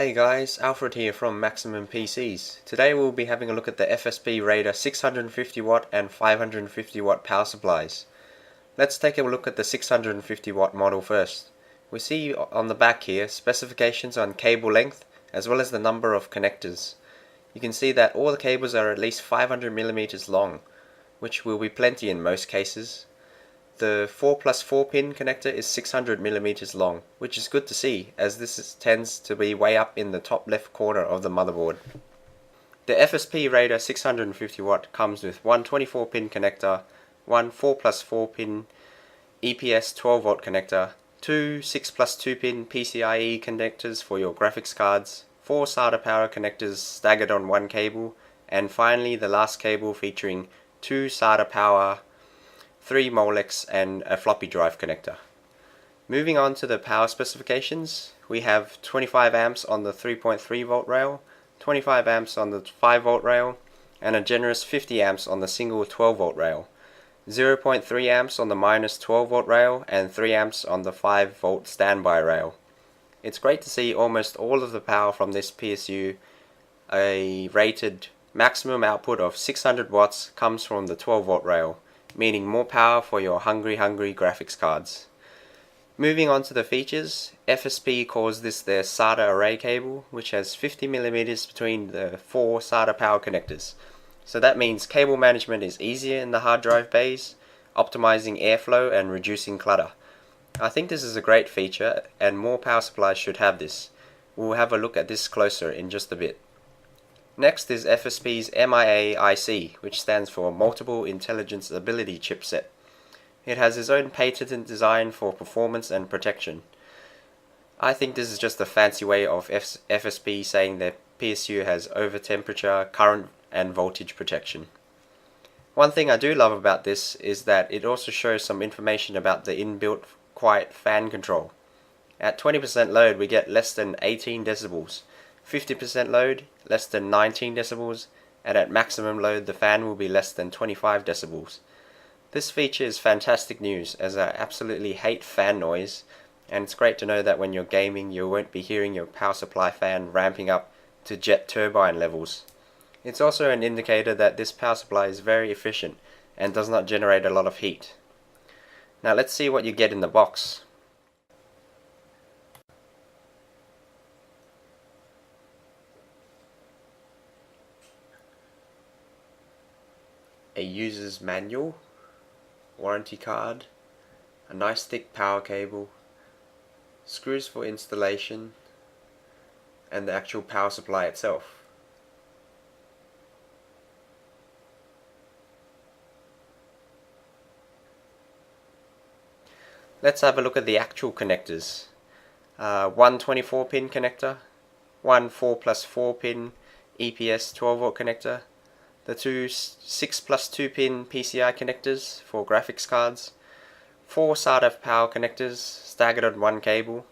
Hey guys, Alfred here from Maximum PCs. Today we'll be having a look at the FSP Raider 650 watt and 550 watt power supplies. Let's take a look at the 650 watt model first. We see on the back here specifications on cable length as well as the number of connectors. You can see that all the cables are at least 500 millimeters long, which will be plenty in most cases. The 4+4 pin connector is 600 millimeters long, which is good to see as tends to be way up in the top left corner of the motherboard. The FSP Raider 650 watt comes with one 24 pin connector, one 4+4 pin EPS 12 volt connector, two 6+2 pin PCIe connectors for your graphics cards, four SATA power connectors staggered on one cable, and finally the last cable featuring two SATA power, 3 Molex and a floppy drive connector. Moving on to the power specifications, we have 25 amps on the 3.3 volt rail, 25 amps on the 5 volt rail, and a generous 50 amps on the single 12 volt rail, 0.3 amps on the minus 12 volt rail, and 3 amps on the 5 volt standby rail. It's great to see almost all of the power from this PSU, a rated maximum output of 600 watts, comes from the 12 volt rail, meaning more power for your hungry graphics cards. Moving on to the features, FSP calls this their SATA array cable, which has 50mm between the four SATA power connectors. So that means cable management is easier in the hard drive bays, optimizing airflow and reducing clutter. I think this is a great feature and more power supplies should have this. We'll have a look at this closer in just a bit. Next is FSP's MIA IC, which stands for Multiple Intelligence Ability chipset. It has its own patented design for performance and protection. I think this is just a fancy way of FSP saying that PSU has over temperature, current and voltage protection. One thing I do love about this is that it also shows some information about the inbuilt quiet fan control. At 20% load we get less than 18 decibels. 50% load, less than 19 decibels, and at maximum load the fan will be less than 25 decibels. This feature is fantastic news as I absolutely hate fan noise, and it's great to know that when you're gaming you won't be hearing your power supply fan ramping up to jet turbine levels. It's also an indicator that this power supply is very efficient and does not generate a lot of heat. Now let's see what you get in the box. A user's manual, warranty card, a nice thick power cable, screws for installation, and the actual power supply itself. Let's have a look at the actual connectors. One 24 pin connector, one 4+4 pin EPS 12 volt connector, the two 6+2 pin PCI connectors for graphics cards, four SATA power connectors staggered on one cable,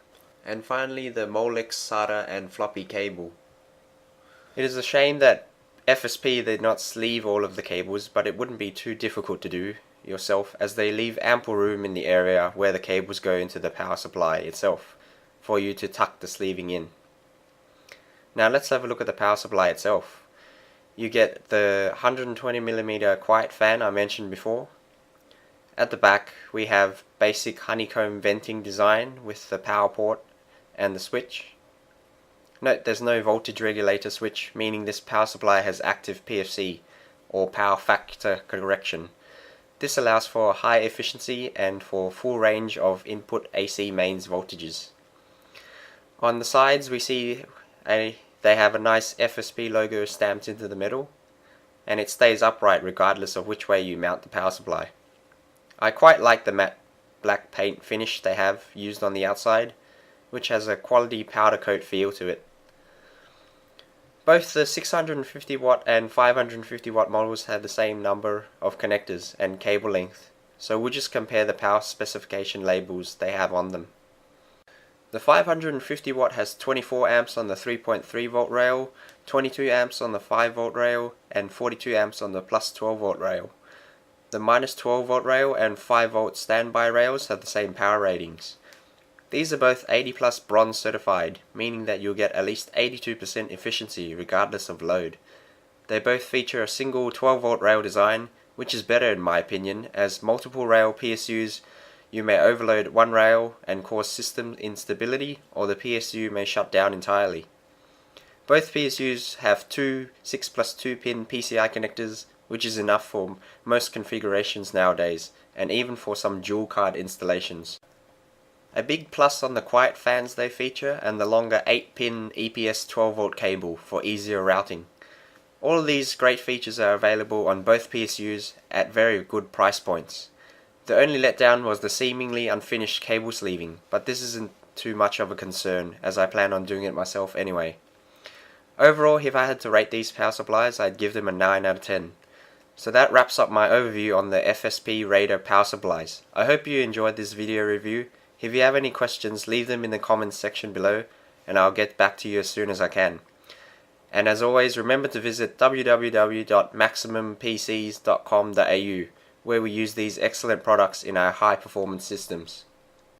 and finally the Molex SATA and floppy cable. It is a shame that FSP did not sleeve all of the cables, but it wouldn't be too difficult to do yourself as they leave ample room in the area where the cables go into the power supply itself for you to tuck the sleeving in. Now let's have a look at the power supply itself. You get the 120mm quiet fan I mentioned before. At the back we have basic honeycomb venting design with the power port and the switch. Note there's no voltage regulator switch, meaning this power supply has active PFC or power factor correction. This allows for high efficiency and for full range of input AC mains voltages. On the sides we see they have a nice FSP logo stamped into the middle, and it stays upright regardless of which way you mount the power supply. I quite like the matte black paint finish they have used on the outside, which has a quality powder coat feel to it. Both the 650 watt and 550 watt models have the same number of connectors and cable length, so we'll just compare the power specification labels they have on them. The 550 watt has 24 amps on the 3.3 volt rail, 22 amps on the 5 volt rail, and 42 amps on the plus 12 volt rail. The minus 12 volt rail and 5 volt standby rails have the same power ratings. These are both 80 plus bronze certified, meaning that you'll get at least 82% efficiency regardless of load. They both feature a single 12-volt rail design, which is better in my opinion, as multiple rail PSUs you may overload one rail and cause system instability, or the PSU may shut down entirely. Both PSUs have two 6+2 pin PCI connectors, which is enough for most configurations nowadays, and even for some dual card installations. A big plus on the quiet fans they feature, and the longer 8-pin EPS 12-volt cable for easier routing. All of these great features are available on both PSUs at very good price points. The only letdown was the seemingly unfinished cable sleeving, but this isn't too much of a concern, as I plan on doing it myself anyway. Overall, if I had to rate these power supplies, I'd give them a 9 out of 10. So that wraps up my overview on the FSP Raider power supplies. I hope you enjoyed this video review. If you have any questions, leave them in the comments section below, and I'll get back to you as soon as I can. And as always, remember to visit www.maximumpcs.com.au, where we use these excellent products in our high performance systems.